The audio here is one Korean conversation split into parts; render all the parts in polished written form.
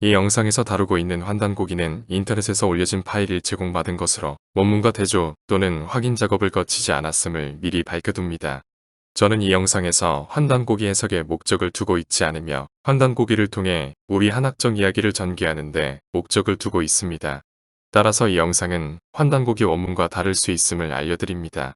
이 영상에서 다루고 있는 환단고기는 인터넷에서 올려진 파일을 제공받은 것으로 원문과 대조 또는 확인 작업을 거치지 않았음을 미리 밝혀둡니다. 저는 이 영상에서 환단고기 해석에 목적을 두고 있지 않으며 환단고기를 통해 우리 한학적 이야기를 전개하는 데 목적을 두고 있습니다. 따라서 이 영상은 환단고기 원문과 다를 수 있음을 알려드립니다.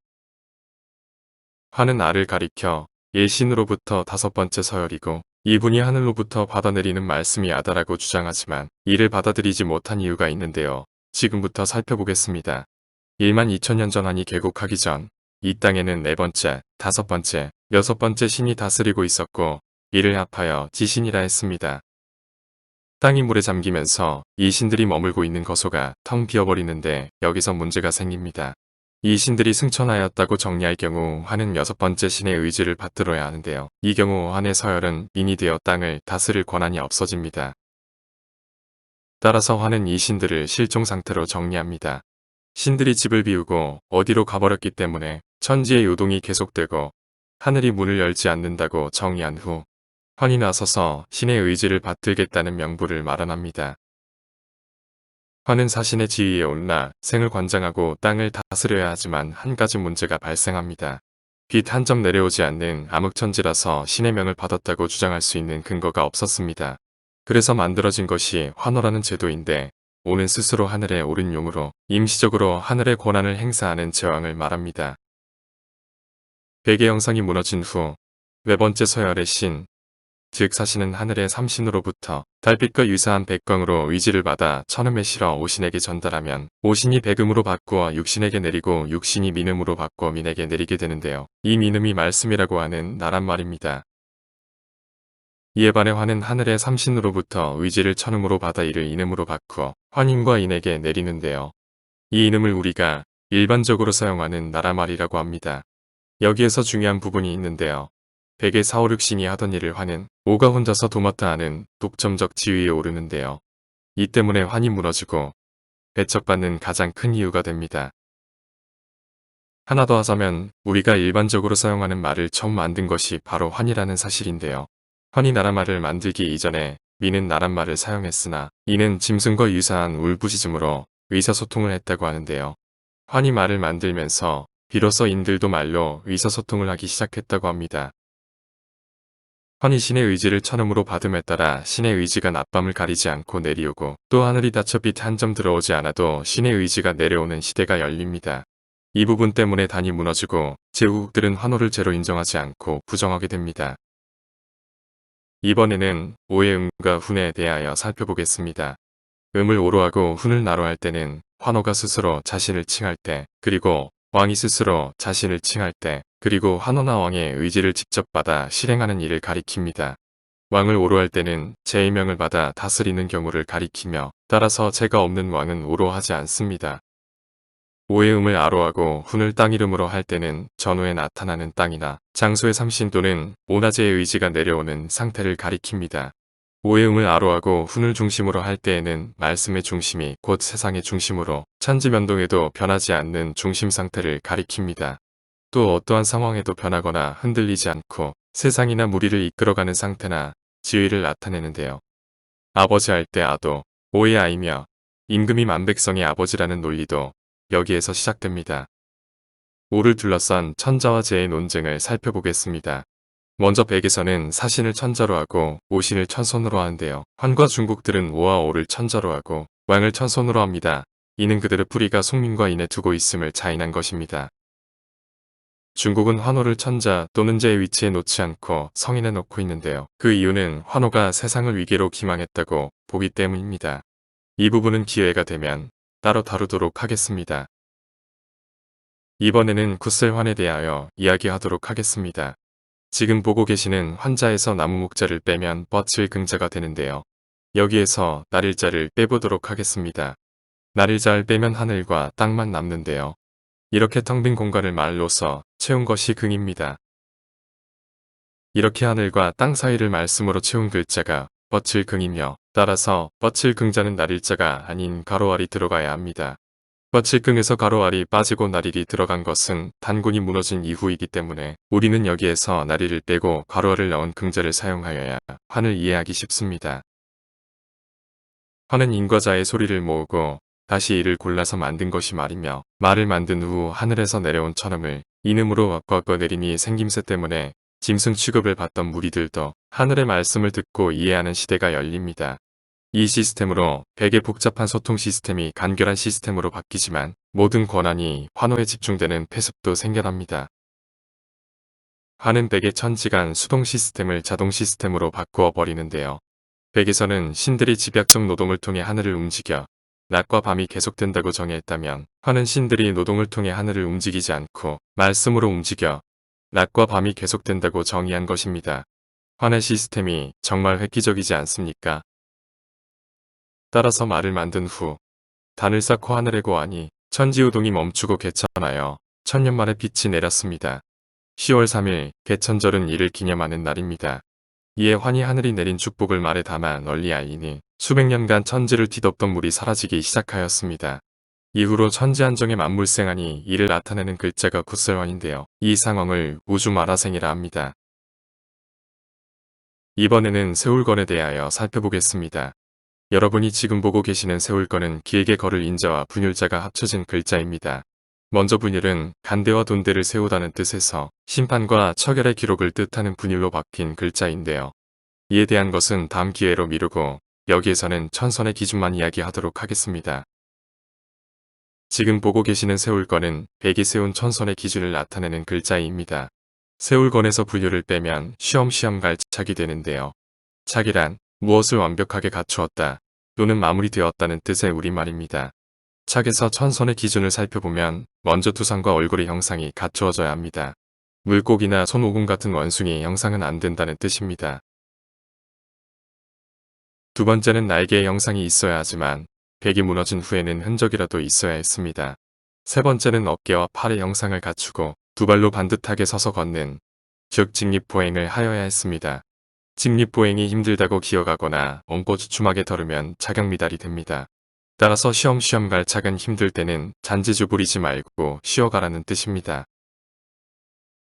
환은 알을 가리켜 예신으로부터 다섯 번째 서열이고 이분이 하늘로부터 받아내리는 말씀이 아다라고 주장하지만 이를 받아들이지 못한 이유가 있는데요. 지금부터 살펴보겠습니다. 1만 2천년 전 환이 개국하기 전 이 땅에는 네 번째, 다섯 번째, 여섯 번째 신이 다스리고 있었고 이를 합하여 지신이라 했습니다. 땅이 물에 잠기면서 이 신들이 머물고 있는 거소가 텅 비어버리는데 여기서 문제가 생깁니다. 이 신들이 승천하였다고 정리할 경우 환은 여섯 번째 신의 의지를 받들어야 하는데요. 이 경우 환의 서열은 민이 되어 땅을 다스릴 권한이 없어집니다. 따라서 환은 이 신들을 실종 상태로 정리합니다. 신들이 집을 비우고 어디로 가버렸기 때문에 천지의 요동이 계속되고 하늘이 문을 열지 않는다고 정의한 후 환이 나서서 신의 의지를 받들겠다는 명부를 마련합니다. 환은 사신의 지위에 올라 생을 관장하고 땅을 다스려야 하지만 한 가지 문제가 발생합니다. 빛 한 점 내려오지 않는 암흑천지라서 신의 명을 받았다고 주장할 수 있는 근거가 없었습니다. 그래서 만들어진 것이 환호라는 제도인데 오는 스스로 하늘에 오른 용으로 임시적으로 하늘의 권한을 행사하는 제왕을 말합니다. 백의 영상이 무너진 후 네 번째 서열의 신, 즉 사신은 하늘의 삼신으로부터 달빛과 유사한 백광으로 의지를 받아 천음에 실어 오신에게 전달하면 오신이 백음으로 바꾸어 육신에게 내리고 육신이 민음으로 바꾸어 민에게 내리게 되는데요. 이 민음이 말씀이라고 하는 나란 말입니다. 이에 반해 환은 하늘의 삼신으로부터 의지를 천음으로 받아 이를 인음으로 바꾸어 환인과 인에게 내리는데요. 이 인음을 우리가 일반적으로 사용하는 나라말이라고 합니다. 여기에서 중요한 부분이 있는데요. 백의 4, 5, 6신이 하던 일을 환은 5가 혼자서 도맡아 하는 독점적 지위에 오르는데요. 이 때문에 환이 무너지고 배척받는 가장 큰 이유가 됩니다. 하나 더 하자면 우리가 일반적으로 사용하는 말을 처음 만든 것이 바로 환이라는 사실인데요. 환이 나라말을 만들기 이전에 미는 나란말을 사용했으나 이는 짐승과 유사한 울부짖음으로 의사소통을 했다고 하는데요. 환이 말을 만들면서 비로소 인들도 말로 의사소통을 하기 시작했다고 합니다. 환이 신의 의지를 천음으로 받음에 따라 신의 의지가 낮밤을 가리지 않고 내려오고 또 하늘이 닫혀 빛 한 점 들어오지 않아도 신의 의지가 내려오는 시대가 열립니다. 이 부분 때문에 단이 무너지고 제후국들은 환호를 제로 인정하지 않고 부정하게 됩니다. 이번에는 오의 음과 훈에 대하여 살펴보겠습니다. 음을 오로하고 훈을 나로 할 때는 환호가 스스로 자신을 칭할 때, 그리고 왕이 스스로 자신을 칭할 때, 그리고 환호나 왕의 의지를 직접 받아 실행하는 일을 가리킵니다. 왕을 오로할 때는 제의 명을 받아 다스리는 경우를 가리키며 따라서 제가 없는 왕은 오로하지 않습니다. 오의 음을 아로하고 훈을 땅 이름으로 할 때는 전후에 나타나는 땅이나 장소의 삼신 또는 오나제의 의지가 내려오는 상태를 가리킵니다. 오의 음을 아로하고 훈을 중심으로 할 때에는 말씀의 중심이 곧 세상의 중심으로 천지변동에도 변하지 않는 중심 상태를 가리킵니다. 또 어떠한 상황에도 변하거나 흔들리지 않고 세상이나 무리를 이끌어가는 상태나 지위를 나타내는데요. 아버지 할 때 아도, 오의 아이며 임금이 만백성의 아버지라는 논리도 여기에서 시작됩니다. 오를 둘러싼 천자와 제의 논쟁을 살펴보겠습니다. 먼저 백에서는 사신을 천자로 하고 오신을 천손으로 하는데요. 환과 중국들은 오와 오를 천자로 하고 왕을 천손으로 합니다. 이는 그들의 뿌리가 송민과 인에 두고 있음을 자인한 것입니다. 중국은 환호를 천자 또는 제의 위치에 놓지 않고 성인에 놓고 있는데요. 그 이유는 환호가 세상을 위계로 기망했다고 보기 때문입니다. 이 부분은 기회가 되면 따로 다루도록 하겠습니다. 이번에는 굿셀환에 대하여 이야기하도록 하겠습니다. 지금 보고 계시는 환자에서 나무 목자를 빼면 뻗칠 긍자가 되는데요. 여기에서 날일자를 빼보도록 하겠습니다. 날일자를 빼면 하늘과 땅만 남는데요. 이렇게 텅 빈 공간을 말로써 채운 것이 긍입니다. 이렇게 하늘과 땅 사이를 말씀으로 채운 글자가 뻗칠 긍이며 따라서 뻗칠 긍자는 날일자가 아닌 가로알이 들어가야 합니다. 뻗칠긍에서 가로알이 빠지고 날일이 들어간 것은 단군이 무너진 이후이기 때문에 우리는 여기에서 날일을 빼고 가로알을 넣은 긍자를 사용하여야 환을 이해하기 쉽습니다. 화는 인과 자의 소리를 모으고 다시 이를 골라서 만든 것이 말이며 말을 만든 후 하늘에서 내려온 천음을 인음으로 바꿔 내림이 생김새 때문에 짐승 취급을 받던 무리들도 하늘의 말씀을 듣고 이해하는 시대가 열립니다. 이 시스템으로 되게 복잡한 소통 시스템이 간결한 시스템으로 바뀌지만 모든 권한이 환호에 집중되는 폐습도 생겨납니다. 화는 백의 천지간 수동 시스템을 자동 시스템으로 바꾸어 버리는데요. 백에서는 신들이 집약적 노동을 통해 하늘을 움직여 낮과 밤이 계속된다고 정의했다면 화는 신들이 노동을 통해 하늘을 움직이지 않고 말씀으로 움직여 낮과 밤이 계속된다고 정의한 것입니다. 화의 시스템이 정말 획기적이지 않습니까? 따라서 말을 만든 후 단을 쌓고 하늘에 고하니 천지우동이 멈추고 개천하여 천년 만에 빛이 내렸습니다. 10월 3일 개천절은 이를 기념하는 날입니다. 이에 환히 하늘이 내린 축복을 말에 담아 널리 알리니 수백 년간 천지를 뒤덮던 물이 사라지기 시작하였습니다. 이후로 천지안정의 만물생하니 이를 나타내는 글자가 굳설환인데요. 이 상황을 우주마라생이라 합니다. 이번에는 세울건에 대하여 살펴보겠습니다. 여러분이 지금 보고 계시는 세울건은 길게 걸을 인자와 분율자가 합쳐진 글자입니다. 먼저 분율은 간대와 돈대를 세우다는 뜻에서 심판과 처결의 기록을 뜻하는 분율로 바뀐 글자인데요. 이에 대한 것은 다음 기회로 미루고 여기에서는 천선의 기준만 이야기하도록 하겠습니다. 지금 보고 계시는 세울건은 백이 세운 천선의 기준을 나타내는 글자입니다. 세울건에서 분율을 빼면 쉬엄쉬엄 갈착이 되는데요. 착이란 무엇을 완벽하게 갖추었다 또는 마무리되었다는 뜻의 우리말입니다. 착에서 천선의 기준을 살펴보면 먼저 두상과 얼굴의 형상이 갖추어져야 합니다. 물고기나 손오공 같은 원숭이의 형상은 안 된다는 뜻입니다. 두 번째는 날개의 형상이 있어야 하지만 백이 무너진 후에는 흔적이라도 있어야 했습니다. 세 번째는 어깨와 팔의 형상을 갖추고 두 발로 반듯하게 서서 걷는 즉 직립보행을 하여야 했습니다. 직립보행이 힘들다고 기어가거나 엉거주춤하게 걸으면 착약미달이 됩니다. 따라서 쉬엄쉬엄 갈 착은 힘들 때는 잔지주 부리지 말고 쉬어가라는 뜻입니다.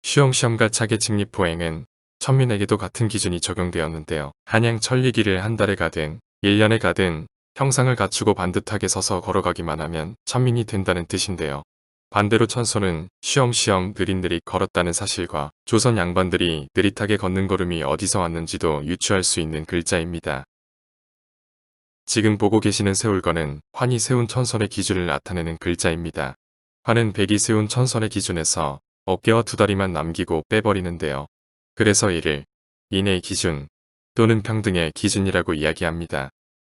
쉬엄쉬엄 갈 착의 직립보행은 천민에게도 같은 기준이 적용되었는데요. 한양 천리길을 한 달에 가든 1년에 가든 형상을 갖추고 반듯하게 서서 걸어가기만 하면 천민이 된다는 뜻인데요. 반대로 천소는 쉬엄쉬엄 느릿느릿 걸었다는 사실과 조선 양반들이 느릿하게 걷는 걸음이 어디서 왔는지도 유추할 수 있는 글자입니다. 지금 보고 계시는 세울건은 환이 세운 천선의 기준을 나타내는 글자입니다. 환은 백이 세운 천선의 기준에서 어깨와 두 다리만 남기고 빼버리는데요. 그래서 이를 인의 기준 또는 평등의 기준이라고 이야기합니다.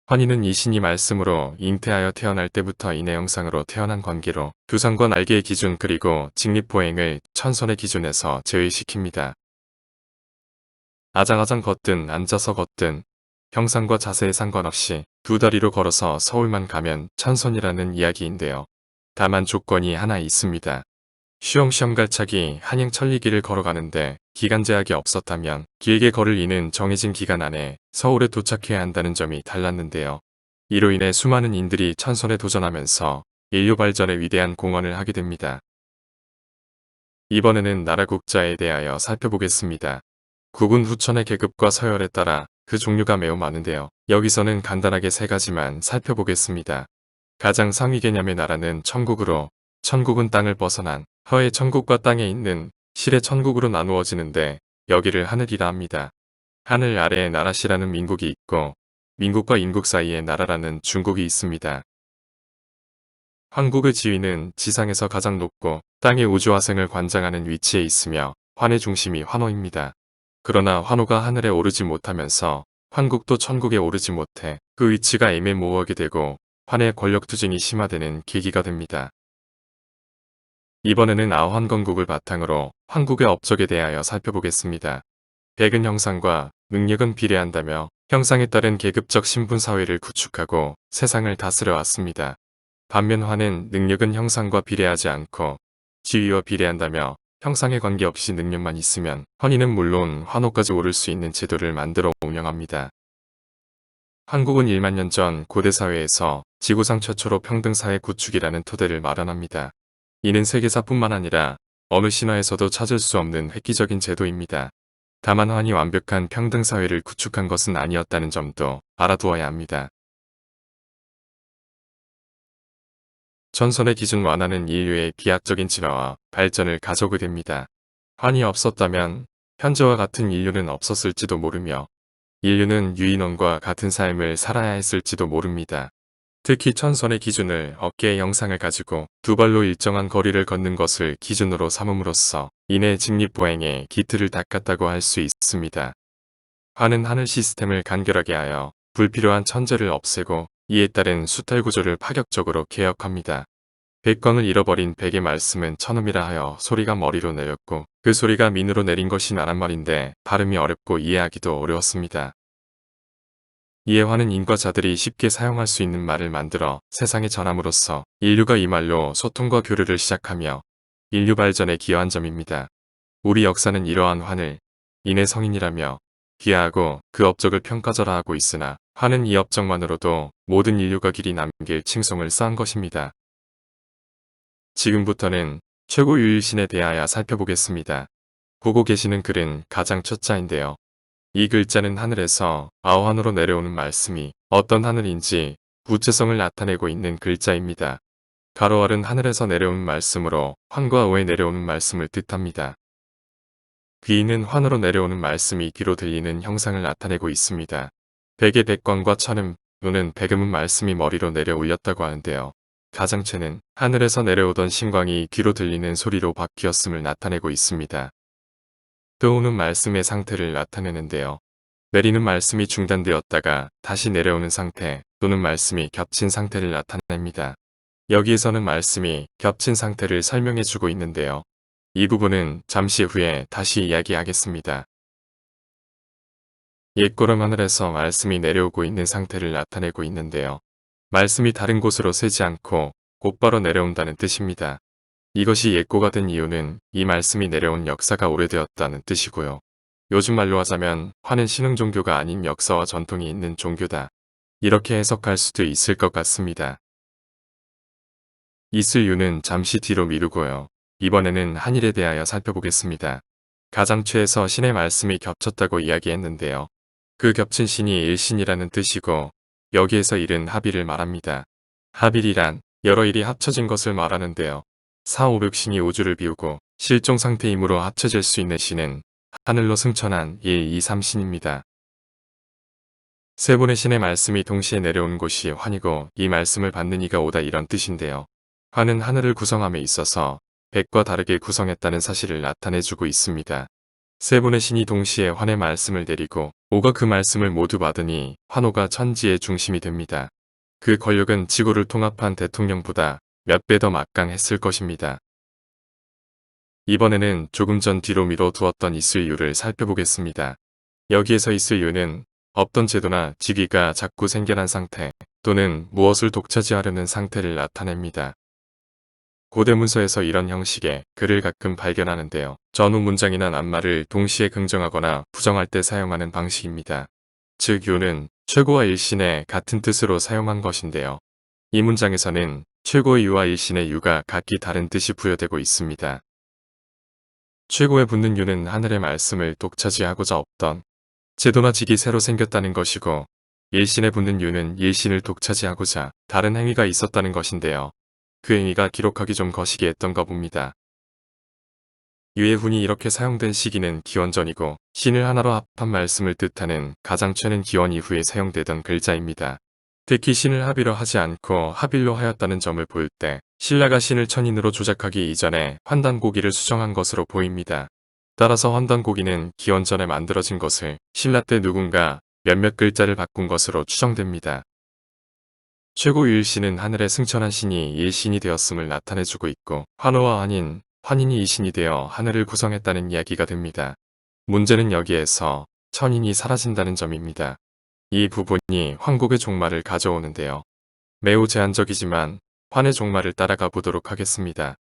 환희는 이 신이 말씀으로 잉태하여 태어날 때부터 인의 형상으로 태어난 관계로 두상과 날개의 기준 그리고 직립보행을 천선의 기준에서 제외시킵니다. 아장아장 걷든 앉아서 걷든 형상과 자세에 상관없이 두 다리로 걸어서 서울만 가면 천선이라는 이야기인데요. 다만 조건이 하나 있습니다. 쉬엄쉬엄 갈착이 한양 천리길을 걸어가는데 기간 제약이 없었다면 길게 걸을 이는 정해진 기간 안에 서울에 도착해야 한다는 점이 달랐는데요. 이로 인해 수많은 인들이 천선에 도전하면서 인류 발전에 위대한 공헌을 하게 됩니다. 이번에는 나라 국자에 대하여 살펴보겠습니다. 국은 후천의 계급과 서열에 따라 그 종류가 매우 많은데요. 여기서는 간단하게 세 가지만 살펴보겠습니다. 가장 상위 개념의 나라는 천국으로 천국은 땅을 벗어난 허의 천국과 땅에 있는 실의 천국으로 나누어지는데 여기를 하늘이라 합니다. 하늘 아래에 나라시라는 민국이 있고 민국과 인국 사이에 나라라는 중국이 있습니다. 황국의 지위는 지상에서 가장 높고 땅의 우주화생을 관장하는 위치에 있으며 환의 중심이 환호입니다. 그러나 환호가 하늘에 오르지 못하면서 환국도 천국에 오르지 못해 그 위치가 애매모호하게 되고 환의 권력투쟁이 심화되는 계기가 됩니다. 이번에는 아환건국을 바탕으로 황국의 업적에 대하여 살펴보겠습니다. 백은 형상과 능력은 비례한다며 형상에 따른 계급적 신분사회를 구축하고 세상을 다스려 왔습니다. 반면 환은 능력은 형상과 비례하지 않고 지위와 비례한다며 형상에 관계없이 능력만 있으면 환희는 물론 환호까지 오를 수 있는 제도를 만들어 운영합니다. 한국은 1만 년 전 고대사회에서 지구상 최초로 평등사회 구축이라는 토대를 마련합니다. 이는 세계사뿐만 아니라 어느 신화에서도 찾을 수 없는 획기적인 제도입니다. 다만 환이 완벽한 평등사회를 구축한 것은 아니었다는 점도 알아두어야 합니다. 전선의 기준 완화는 인류의 비약적인 진화와 발전을 가져오게 됩니다. 환이 없었다면 현재와 같은 인류는 없었을지도 모르며 인류는 유인원과 같은 삶을 살아야 했을지도 모릅니다. 특히 천선의 기준을 어깨의 형상을 가지고 두 발로 일정한 거리를 걷는 것을 기준으로 삼음으로써 인의 직립보행에 기틀을 닦았다고 할 수 있습니다. 환은 하늘 시스템을 간결하게 하여 불필요한 천재를 없애고 이에 따른 수탈 구조를 파격적으로 개혁합니다. 백광을 잃어버린 백의 말씀은 천음이라 하여 소리가 머리로 내렸고 그 소리가 민으로 내린 것이 나란 말인데 발음이 어렵고 이해하기도 어려웠습니다. 이에 환은 인과자들이 쉽게 사용할 수 있는 말을 만들어 세상에 전함으로써 인류가 이 말로 소통과 교류를 시작하며 인류 발전에 기여한 점입니다. 우리 역사는 이러한 환을 인의 성인이라며 비하하고 그 업적을 평가절하하고 있으나 환은 이 업적만으로도 모든 인류가 길이 남길 칭송을 쌓은 것입니다. 지금부터는 최고 유일신에 대하여 살펴보겠습니다. 보고 계시는 글은 가장 첫 자인데요. 이 글자는 하늘에서 아오한으로 내려오는 말씀이 어떤 하늘인지 구체성을 나타내고 있는 글자입니다. 가로알은 하늘에서 내려오는 말씀으로 환과 오에 내려오는 말씀을 뜻합니다. 귀는 환으로 내려오는 말씀이 귀로 들리는 형상을 나타내고 있습니다. 백의 백광과 천음, 노는 백음은 말씀이 머리로 내려 올렸다고 하는데요. 가장체는 하늘에서 내려오던 신광이 귀로 들리는 소리로 바뀌었음을 나타내고 있습니다. 떠오는 말씀의 상태를 나타내는데요. 내리는 말씀이 중단되었다가 다시 내려오는 상태 또는 말씀이 겹친 상태를 나타냅니다. 여기에서는 말씀이 겹친 상태를 설명해주고 있는데요. 이 부분은 잠시 후에 다시 이야기하겠습니다. 옛고름 하늘에서 말씀이 내려오고 있는 상태를 나타내고 있는데요. 말씀이 다른 곳으로 새지 않고 곧바로 내려온다는 뜻입니다. 이것이 옛고가 된 이유는 이 말씀이 내려온 역사가 오래되었다는 뜻이고요. 요즘 말로 하자면 환은 신흥 종교가 아닌 역사와 전통이 있는 종교다. 이렇게 해석할 수도 있을 것 같습니다. 있을 이유는 잠시 뒤로 미루고요. 이번에는 한일에 대하여 살펴보겠습니다. 가장최에서 신의 말씀이 겹쳤다고 이야기했는데요. 그 겹친 신이 일신이라는 뜻이고 여기에서 일은 합일을 말합니다. 합일이란 여러 일이 합쳐진 것을 말하는데요. 4, 5, 6신이 우주를 비우고 실종 상태이므로 합쳐질 수 있는 신은 하늘로 승천한 1, 2, 3신입니다. 세 분의 신의 말씀이 동시에 내려온 곳이 환이고 이 말씀을 받는 이가 오다 이런 뜻인데요. 환은 하늘을 구성함에 있어서 백과 다르게 구성했다는 사실을 나타내주고 있습니다. 세 분의 신이 동시에 환의 말씀을 내리고 오가 그 말씀을 모두 받으니 환오가 천지의 중심이 됩니다. 그 권력은 지구를 통합한 대통령보다 몇 배 더 막강했을 것입니다. 이번에는 조금 전 뒤로 미뤄두었던 있을 이유를 살펴보겠습니다. 여기에서 있을 이유는 없던 제도나 직위가 자꾸 생겨난 상태 또는 무엇을 독차지하려는 상태를 나타냅니다. 고대 문서에서 이런 형식의 글을 가끔 발견하는데요. 전후 문장이나 낱말을 동시에 긍정하거나 부정할 때 사용하는 방식입니다. 즉 유는 최고와 일신의 같은 뜻으로 사용한 것인데요. 이 문장에서는 최고의 유와 일신의 유가 각기 다른 뜻이 부여되고 있습니다. 최고에 붙는 유는 하늘의 말씀을 독차지하고자 없던 제도나 직이 새로 생겼다는 것이고 일신에 붙는 유는 일신을 독차지하고자 다른 행위가 있었다는 것인데요. 그 행위가 기록하기 좀 거시기했던가 봅니다. 유의 훈이 이렇게 사용된 시기는 기원전이고 신을 하나로 합한 말씀을 뜻하는 가장최는 기원 이후에 사용되던 글자입니다. 특히 신을 합의로 하지 않고 합일로 하였다는 점을 볼 때 신라가 신을 천인으로 조작하기 이전에 환단고기를 수정한 것으로 보입니다. 따라서 환단고기는 기원전에 만들어진 것을 신라 때 누군가 몇몇 글자를 바꾼 것으로 추정됩니다. 최고 유일신은 하늘에 승천한 신이 일신이 되었음을 나타내주고 있고 환호와 환인, 환인이 이신이 되어 하늘을 구성했다는 이야기가 됩니다. 문제는 여기에서 천인이 사라진다는 점입니다. 이 부분이 환곡의 종말을 가져오는데요. 매우 제한적이지만 환의 종말을 따라가 보도록 하겠습니다.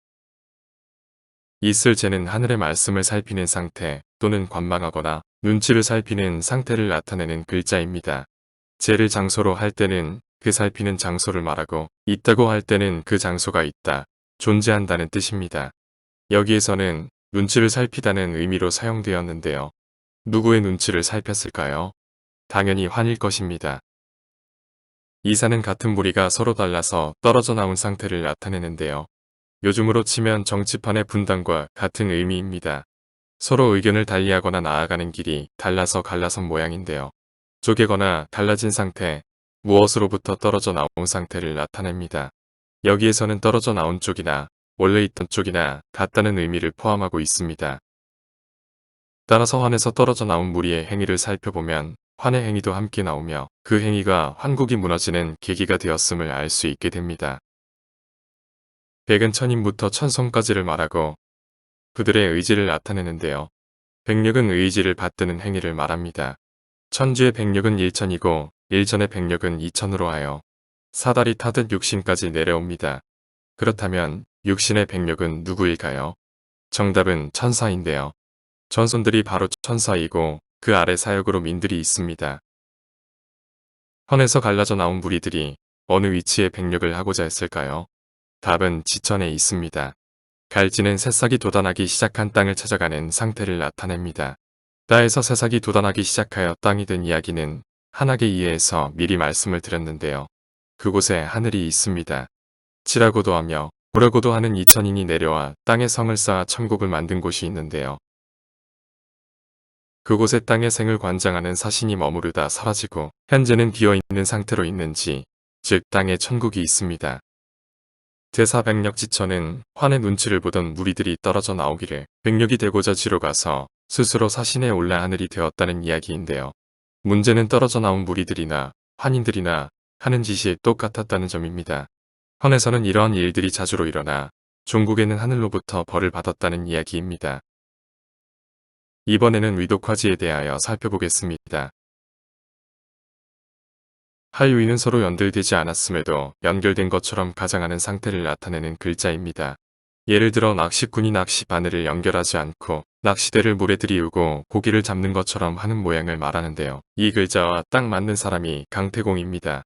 있을 재는 하늘의 말씀을 살피는 상태 또는 관망하거나 눈치를 살피는 상태를 나타내는 글자입니다. 재를 장소로 할 때는 그 살피는 장소를 말하고 있다고 할 때는 그 장소가 있다, 존재한다는 뜻입니다. 여기에서는 눈치를 살피다는 의미로 사용되었는데요. 누구의 눈치를 살폈을까요? 당연히 환일 것입니다. 이사는 같은 무리가 서로 달라서 떨어져 나온 상태를 나타내는데요. 요즘으로 치면 정치판의 분단과 같은 의미입니다. 서로 의견을 달리하거나 나아가는 길이 달라서 갈라선 모양인데요. 쪼개거나 달라진 상태, 무엇으로부터 떨어져 나온 상태를 나타냅니다. 여기에서는 떨어져 나온 쪽이나 원래 있던 쪽이나 같다는 의미를 포함하고 있습니다. 따라서 환에서 떨어져 나온 무리의 행위를 살펴보면 환의 행위도 함께 나오며 그 행위가 환국이 무너지는 계기가 되었음을 알 수 있게 됩니다. 백은 천인부터 천성까지를 말하고 그들의 의지를 나타내는데요. 백력은 의지를 받드는 행위를 말합니다. 천주의 백력은 일천이고 일천의 백력은 이천으로 하여 사다리 타듯 육신까지 내려옵니다. 그렇다면 육신의 백력은 누구일까요? 정답은 천사인데요. 전손들이 바로 천사이고 그 아래 사역으로 민들이 있습니다. 헌에서 갈라져 나온 무리들이 어느 위치에 백력을 하고자 했을까요? 답은 지천에 있습니다. 갈지는 새싹이 돋아나기 시작한 땅을 찾아가는 상태를 나타냅니다. 따에서 새싹이 돋아나기 시작하여 땅이 된 이야기는 한학에 의해서 미리 말씀을 드렸는데요. 그곳에 하늘이 있습니다. 치라고도 하며 보라고도 하는 이천인이 내려와 땅에 성을 쌓아 천국을 만든 곳이 있는데요. 그곳에 땅의 생을 관장하는 사신이 머무르다 사라지고 현재는 비어있는 상태로 있는지, 즉 땅에 천국이 있습니다. 제4백력지천은 환의 눈치를 보던 무리들이 떨어져 나오기를 백력이 되고자 지로 가서 스스로 사신에 올라 하늘이 되었다는 이야기인데요. 문제는 떨어져 나온 무리들이나 환인들이나 하는 짓이 똑같았다는 점입니다. 헌에서는 이러한 일들이 자주로 일어나 종국에는 하늘로부터 벌을 받았다는 이야기입니다. 이번에는 위독화지에 대하여 살펴보겠습니다. 하유이는 서로 연결되지 않았음에도 연결된 것처럼 가장하는 상태를 나타내는 글자입니다. 예를 들어 낚시꾼이 낚시 바늘을 연결하지 않고 낚시대를 물에 들이우고 고기를 잡는 것처럼 하는 모양을 말하는데요. 이 글자와 딱 맞는 사람이 강태공입니다.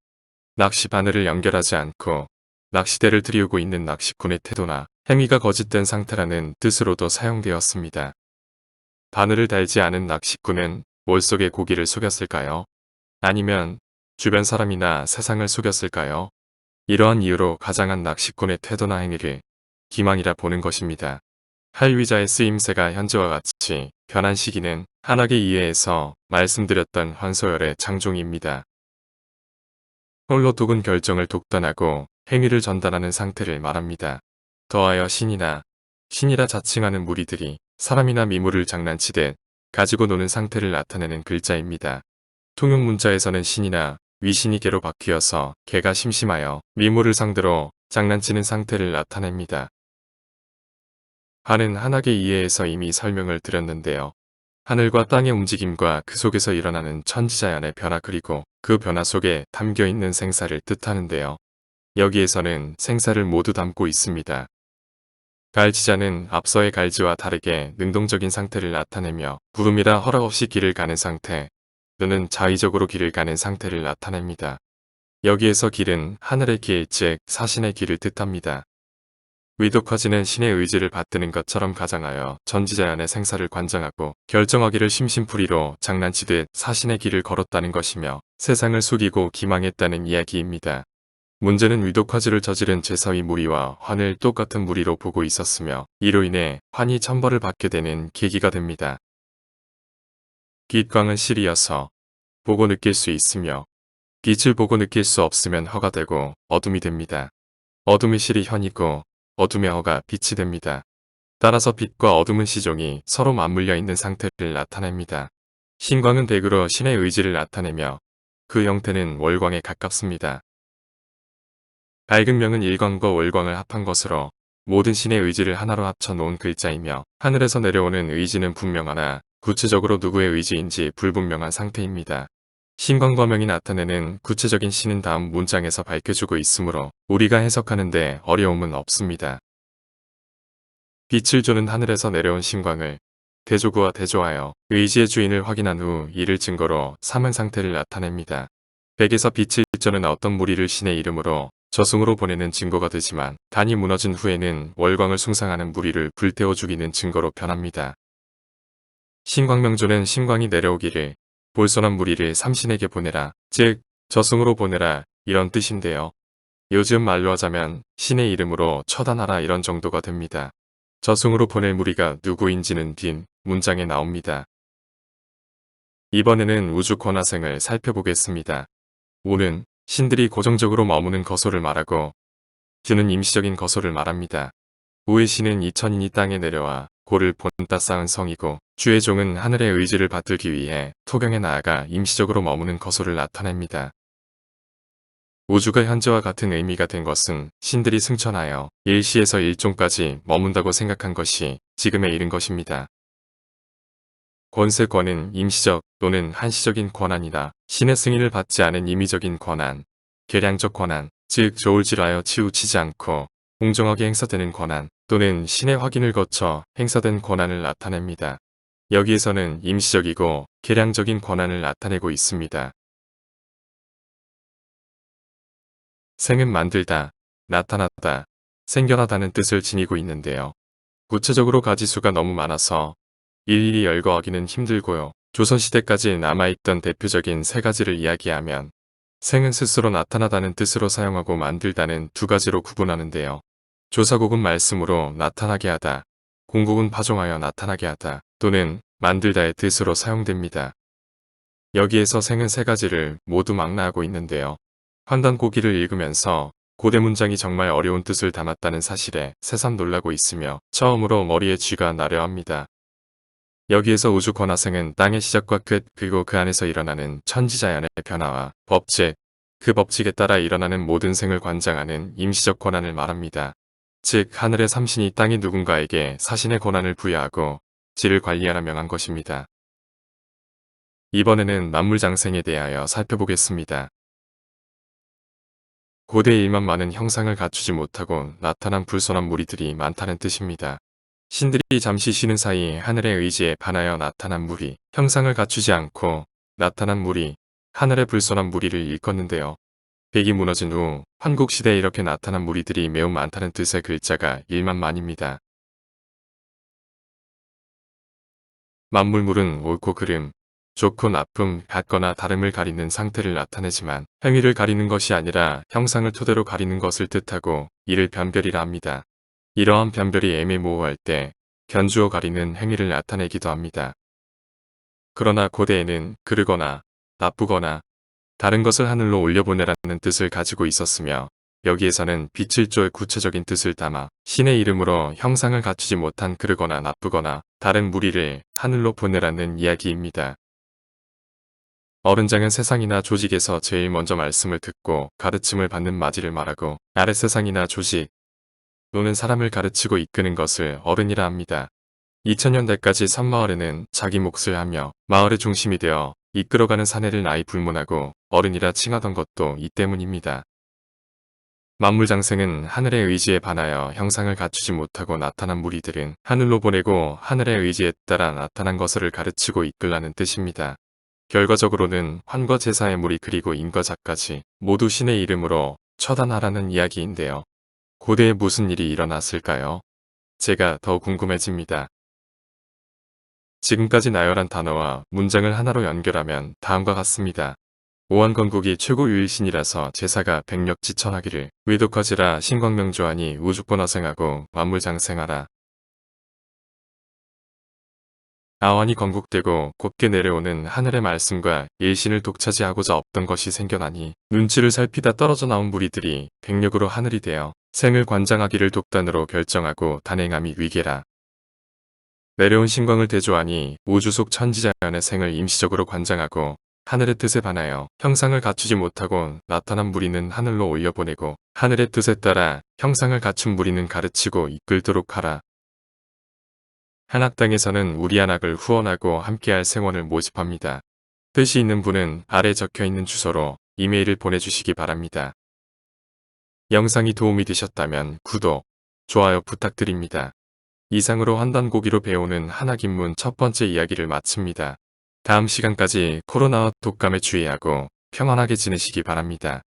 낚시 바늘을 연결하지 않고 낚시대를 들이우고 있는 낚시꾼의 태도나 행위가 거짓된 상태라는 뜻으로도 사용되었습니다. 바늘을 달지 않은 낚시꾼은 몰속에 고기를 속였을까요? 아니면 주변 사람이나 세상을 속였을까요? 이러한 이유로 가장한 낚시꾼의 태도나 행위를 기망이라 보는 것입니다. 할위자의 쓰임새가 현재와 같이 변한 시기는 한학의 이해에서 말씀드렸던 환소열의 창종입니다. 홀로 독은 결정을 독단하고 행위를 전달하는 상태를 말합니다. 더하여 신이라 자칭하는 무리들이 사람이나 미물을 장난치듯 가지고 노는 상태를 나타내는 글자입니다. 통용 문자에서는 신이나 위신이 개로 바뀌어서 개가 심심하여 미물을 상대로 장난치는 상태를 나타냅니다. 한은 한학의 이해에서 이미 설명을 드렸는데요. 하늘과 땅의 움직임과 그 속에서 일어나는 천지자연의 변화 그리고 그 변화 속에 담겨있는 생사를 뜻하는데요. 여기에서는 생사를 모두 담고 있습니다. 갈지자는 앞서의 갈지와 다르게 능동적인 상태를 나타내며 구름이라 허락 없이 길을 가는 상태, 또는 자의적으로 길을 가는 상태를 나타냅니다. 여기에서 길은 하늘의 길, 즉 사신의 길을 뜻합니다. 위독화지는 신의 의지를 받드는 것처럼 가장하여 전지자연의 생사를 관장하고 결정하기를 심심풀이로 장난치듯 사신의 길을 걸었다는 것이며 세상을 속이고 기망했다는 이야기입니다. 문제는 위독화지를 저지른 제사위 무리와 환을 똑같은 무리로 보고 있었으며 이로 인해 환이 천벌을 받게 되는 계기가 됩니다. 빛광은 실이어서 보고 느낄 수 있으며 빛을 보고 느낄 수 없으면 허가 되고 어둠이 됩니다. 어둠의 실이 현이고 어둠의 허가 빛이 됩니다. 따라서 빛과 어둠은 시종이 서로 맞물려 있는 상태를 나타냅니다. 신광은 백으로 신의 의지를 나타내며 그 형태는 월광에 가깝습니다. 밝은 명은 일광과 월광을 합한 것으로 모든 신의 의지를 하나로 합쳐 놓은 글자이며 하늘에서 내려오는 의지는 분명하나 구체적으로 누구의 의지인지 불분명한 상태입니다. 신광과 명이 나타내는 구체적인 신은 다음 문장에서 밝혀주고 있으므로 우리가 해석하는 데 어려움은 없습니다. 빛을 주는 하늘에서 내려온 신광을 대조구와 대조하여 의지의 주인을 확인한 후 이를 증거로 사망 상태를 나타냅니다. 백에서 빛을 쩌는 어떤 무리를 신의 이름으로 저승으로 보내는 증거가 되지만 단이 무너진 후에는 월광을 숭상하는 무리를 불태워 죽이는 증거로 변합니다. 신광명조는 신광이 내려오기를 볼선한 무리를 삼신에게 보내라, 즉 저승으로 보내라 이런 뜻인데요. 요즘 말로 하자면 신의 이름으로 처단하라 이런 정도가 됩니다. 저승으로 보낼 무리가 누구인지는 뒷 문장에 나옵니다. 이번에는 우주 권하생을 살펴보겠습니다. 우는 신들이 고정적으로 머무는 거소를 말하고 주는 임시적인 거소를 말합니다. 우의 신은 이천인이 땅에 내려와 고를 본따 쌓은 성이고 주의 종은 하늘의 의지를 받들기 위해 토경에 나아가 임시적으로 머무는 거소를 나타냅니다. 우주가 현재와 같은 의미가 된 것은 신들이 승천하여 일시에서 일종까지 머문다고 생각한 것이 지금에 이른 것입니다. 권세권은 임시적 또는 한시적인 권한이다. 신의 승인을 받지 않은 임의적인 권한, 계량적 권한, 즉 조울질하여 치우치지 않고 공정하게 행사되는 권한 또는 신의 확인을 거쳐 행사된 권한을 나타냅니다. 여기에서는 임시적이고 계량적인 권한을 나타내고 있습니다. 생은 만들다, 나타나다, 생겨나다는 뜻을 지니고 있는데요. 구체적으로 가지수가 너무 많아서 일일이 열거하기는 힘들고요. 조선시대까지 남아있던 대표적인 세 가지를 이야기하면 생은 스스로 나타나다는 뜻으로 사용하고 만들다는 두 가지로 구분하는데요. 조사국은 말씀으로 나타나게 하다, 공국은 파종하여 나타나게 하다 또는 만들다의 뜻으로 사용됩니다. 여기에서 생은 세 가지를 모두 망라하고 있는데요. 환단고기를 읽으면서 고대 문장이 정말 어려운 뜻을 담았다는 사실에 새삼 놀라고 있으며 처음으로 머리에 쥐가 나려 합니다. 여기에서 우주 권하생은 땅의 시작과 끝 그리고 그 안에서 일어나는 천지자연의 변화와 법칙, 그 법칙에 따라 일어나는 모든 생을 관장하는 임시적 권한을 말합니다. 즉 하늘의 삼신이 땅의 누군가에게 사신의 권한을 부여하고 지를 관리하라 명한 것입니다. 이번에는 만물장생에 대하여 살펴보겠습니다. 고대 일만 많은 형상을 갖추지 못하고 나타난 불손한 무리들이 많다는 뜻입니다. 신들이 잠시 쉬는 사이 하늘의 의지에 반하여 나타난 무리, 형상을 갖추지 않고 나타난 무리, 하늘의 불손한 무리를 일컫는데요. 백이 무너진 후 환국시대에 이렇게 나타난 무리들이 매우 많다는 뜻의 글자가 1만만입니다. 만물물은 옳고 그름, 좋고 나쁨, 같거나 다름을 가리는 상태를 나타내지만 행위를 가리는 것이 아니라 형상을 토대로 가리는 것을 뜻하고 이를 변별이라 합니다. 이러한 변별이 애매모호할 때 견주어 가리는 행위를 나타내기도 합니다. 그러나 고대에는 그르거나 나쁘거나 다른 것을 하늘로 올려보내라는 뜻을 가지고 있었으며 여기에서는 빛을 쪼의 구체적인 뜻을 담아 신의 이름으로 형상을 갖추지 못한 그르거나 나쁘거나 다른 무리를 하늘로 보내라는 이야기입니다. 어른장은 세상이나 조직에서 제일 먼저 말씀을 듣고 가르침을 받는 맞이를 말하고 아랫 세상이나 조직 또는 사람을 가르치고 이끄는 것을 어른이라 합니다. 2000년대까지 산마을에는 자기 몫을 하며 마을의 중심이 되어 이끌어가는 사내를 나이 불문하고 어른이라 칭하던 것도 이 때문입니다. 만물장생은 하늘의 의지에 반하여 형상을 갖추지 못하고 나타난 무리들은 하늘로 보내고 하늘의 의지에 따라 나타난 것을 가르치고 이끌라는 뜻입니다. 결과적으로는 환과 제사의 무리 그리고 인과 자까지 모두 신의 이름으로 처단하라는 이야기인데요. 고대에 무슨 일이 일어났을까요? 제가 더 궁금해집니다. 지금까지 나열한 단어와 문장을 하나로 연결하면 다음과 같습니다. 오한건국이 최고 유일신이라서 제사가 백력지천하기를 위독하지라 신광명조하니 우주권하생하고 만물장생하라. 아완이 건국되고 곱게 내려오는 하늘의 말씀과 일신을 독차지하고자 없던 것이 생겨나니 눈치를 살피다 떨어져 나온 무리들이 백력으로 하늘이 되어 생을 관장하기를 독단으로 결정하고 단행함이 위계라. 내려온 신광을 대조하니 우주 속 천지자연의 생을 임시적으로 관장하고 하늘의 뜻에 반하여 형상을 갖추지 못하고 나타난 무리는 하늘로 올려보내고 하늘의 뜻에 따라 형상을 갖춘 무리는 가르치고 이끌도록 하라. 한학당에서는 우리 한학을 후원하고 함께할 생원을 모집합니다. 뜻이 있는 분은 아래 적혀있는 주소로 이메일을 보내주시기 바랍니다. 영상이 도움이 되셨다면 구독, 좋아요 부탁드립니다. 이상으로 환단고기로 배우는 한학인문 첫 번째 이야기를 마칩니다. 다음 시간까지 코로나와 독감에 주의하고 평안하게 지내시기 바랍니다.